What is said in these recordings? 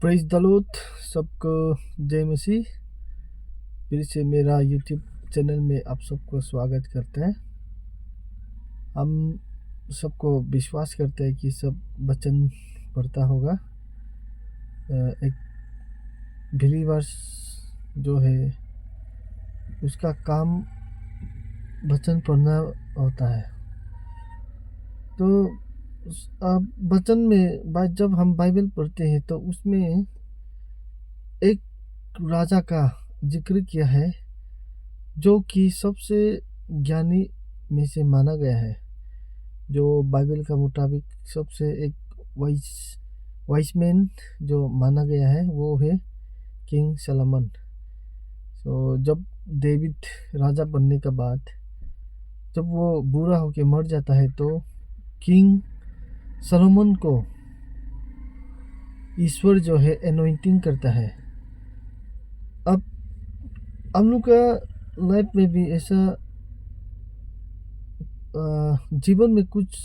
Praise the Lord. सबको जय मसीह। फिर से मेरा यूट्यूब चैनल में आप सबको स्वागत करते हैं। हम सबको विश्वास करते हैं कि सब वचन पढ़ता होगा। एक बिलीवर्स जो है उसका काम वचन पढ़ना होता है। तो वचन में जब हम बाइबल पढ़ते हैं तो उसमें एक राजा का जिक्र किया है जो कि सबसे ज्ञानी में से माना गया है। जो बाइबल का मुताबिक सबसे एक वाइस मैन जो माना गया है वो है किंग सलोमन। तो जब डेविड राजा बनने के बाद जब वो बूढ़ा होके मर जाता है तो किंग सलोमन को ईश्वर जो है एनॉइंटिंग करता है। अब हम लोग का लाइफ में भी ऐसा जीवन में कुछ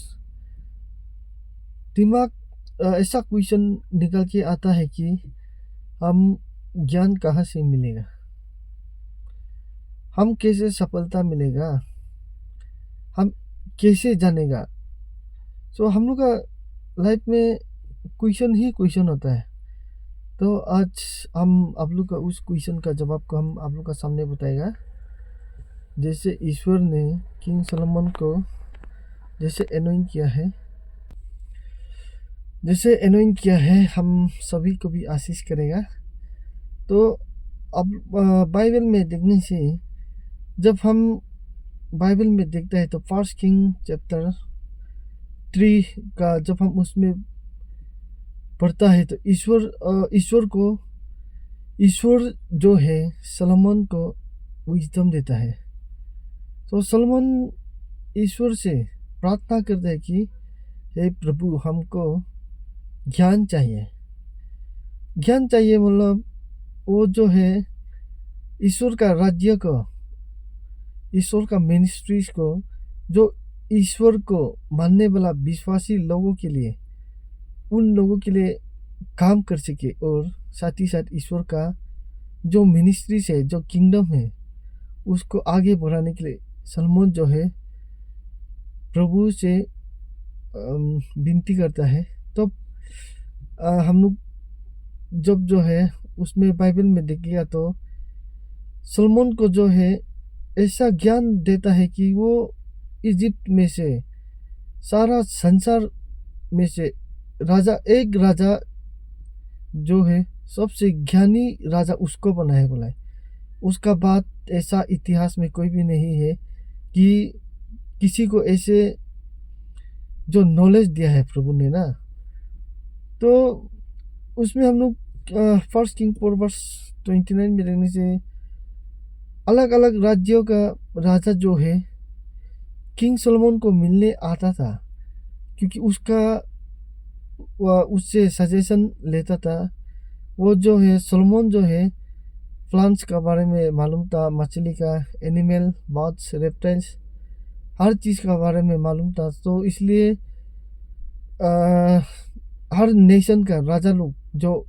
दिमाग ऐसा क्वेश्चन निकल के आता है कि हम ज्ञान कहाँ से मिलेगा, हम कैसे सफलता मिलेगा, हम कैसे जानेगा। तो हम लोग का लाइफ में क्वेश्चन ही क्वेश्चन होता है। तो आज हम आप लोग का उस क्वेश्चन का जवाब को हम आप लोग का सामने बताएगा। जैसे ईश्वर ने किंग सलोमन को जैसे एनोइंट किया है हम सभी को भी आशीष करेगा। तो अब बाइबल में देखने से जब हम बाइबल में देखते हैं तो फर्स्ट किंग चैप्टर 3 का जब हम उसमें पढ़ता है तो ईश्वर जो है सलोमन को विजडम देता है। तो सलोमन ईश्वर से प्रार्थना करता है कि हे प्रभु हमको ज्ञान चाहिए। ज्ञान चाहिए मतलब वो जो है ईश्वर का राज्य को, ईश्वर का मिनिस्ट्रीज को, जो ईश्वर को मानने वाला विश्वासी लोगों के लिए, उन लोगों के लिए काम कर सके और साथ ही साथ ईश्वर का जो मिनिस्ट्रीज है, जो किंगडम है, उसको आगे बढ़ाने के लिए सलोमन जो है प्रभु से विनती करता है। तो हम लोग जब जो है उसमें बाइबल में देखिएगा तो सलोमन को जो है ऐसा ज्ञान देता है कि वो इजिप्ट में से सारा संसार में से एक राजा जो है सबसे ज्ञानी राजा उसको बनाया बोला है। उसका बाद ऐसा इतिहास में कोई भी नहीं है कि किसी को ऐसे जो नॉलेज दिया है प्रभु ने ना। तो उसमें हम लोग फर्स्ट किंग 4:29 में देखने से अलग अलग राज्यों का राजा जो है किंग सलोमन को मिलने आता था, क्योंकि उससे सजेशन लेता था। वो जो है सलोमन जो है प्लांट्स का बारे में मालूम था, मछली का, एनिमल, बर्ड्स, रेप्टाइल्स, हर चीज़ का बारे में मालूम था। तो इसलिए हर नेशन का राजा लोग जो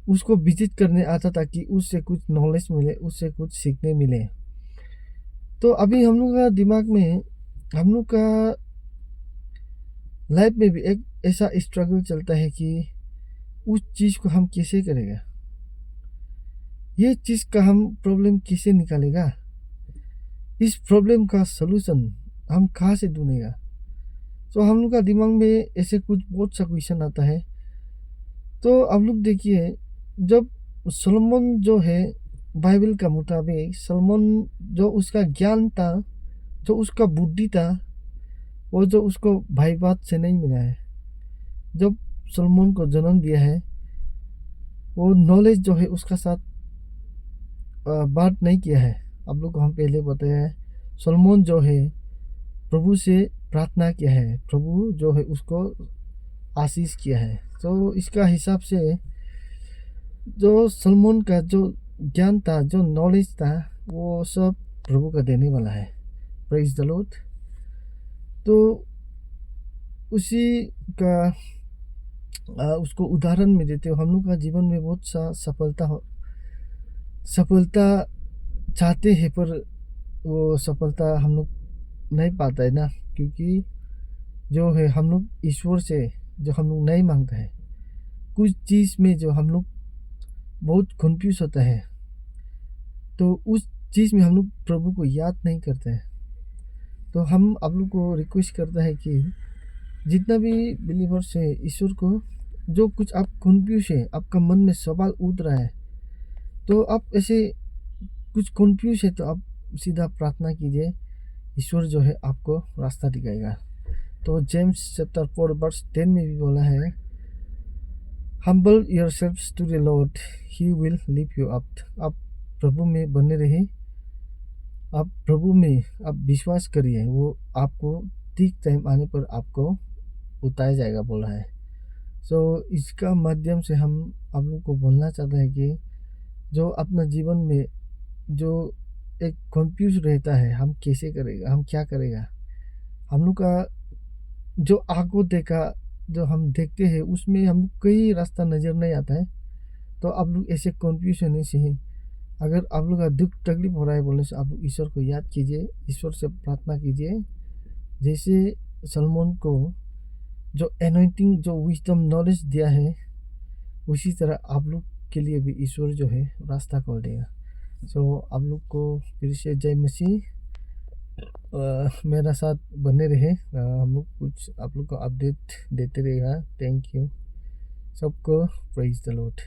उसको विजिट करने आता था कि उससे कुछ नॉलेज मिले, उससे कुछ सीखने मिले। तो अभी हम लोग का दिमाग में, हम लोग का लाइफ में भी एक ऐसा स्ट्रगल चलता है कि उस चीज़ को हम कैसे करेगा, ये चीज़ का हम प्रॉब्लम कैसे निकालेगा, इस प्रॉब्लम का सलूशन हम कहाँ से ढूंढेगा। तो हम लोग का दिमाग में ऐसे कुछ बहुत सा क्वेश्चन आता है। तो आप लोग देखिए, जब सलोमन जो है बाइबल का मुताबिक सलोमन जो उसका ज्ञान था, जो उसका बुद्धि था, वो जो उसको भाई बात से नहीं मिला है। जब सलोमन को जन्म दिया है वो नॉलेज जो है उसका साथ बात नहीं किया है। आप लोग को हम पहले बताया है सलोमन जो है प्रभु से प्रार्थना किया है, प्रभु जो है उसको आशीष किया है। तो इसका हिसाब से जो सलोमन का जो ज्ञान था, जो नॉलेज था, वो सब प्रभु का देने वाला है। Praise the Lord. तो उसी का उसको उदाहरण में देते हो। हम लोग का जीवन में बहुत सा सफलता चाहते हैं, पर वो सफलता हम लोग नहीं पाता है ना, क्योंकि जो है हम लोग ईश्वर से जो हम लोग नहीं मांगते हैं, कुछ चीज़ में जो हम लोग बहुत कंफ्यूज होता है, तो उस चीज़ में हम लोग प्रभु को याद नहीं करते हैं। तो हम आप लोग को रिक्वेस्ट करता है कि जितना भी बिलीवर्स है, ईश्वर को जो कुछ आप कंफ्यूज है, आपका मन में सवाल उठ रहा है, तो आप ऐसे कुछ कंफ्यूज है तो आप सीधा प्रार्थना कीजिए, ईश्वर जो है आपको रास्ता दिखाएगा। तो जेम्स चैप्टर 4 वर्स 10 में भी बोला है, humble yourselves to the Lord, he will lift you up. आप प्रभु में बने रहे, आप प्रभु में आप विश्वास करिए, वो आपको ठीक टाइम आने पर आपको उतारा जाएगा बोला है। सो इसका माध्यम से हम आप लोग को बोलना चाहते हैं कि जो अपना जीवन में जो एक कंफ्यूज रहता है, हम कैसे करेगा, हम क्या करेगा, हम लोग का जो आंखों देखा जो हम देखते हैं उसमें हम कई रास्ता नज़र नहीं आता है। तो आप लोग ऐसे कंफ्यूज होने से ही, अगर आप लोग का दुख तकलीफ हो रहा है बोलने से, आप लोग ईश्वर को याद कीजिए, ईश्वर से प्रार्थना कीजिए। जैसे सलमोन को जो एनोइंटिंग जो विजडम नॉलेज दिया है, उसी तरह आप लोग के लिए भी ईश्वर जो है रास्ता खोल देगा। सो आप लोग को फिर से जय मसीह। मेरा साथ बने रहे, हम लोग कुछ आप लोग को अपडेट देते रहेगा। थैंक यू सबको, प्रेज द लॉर्ड।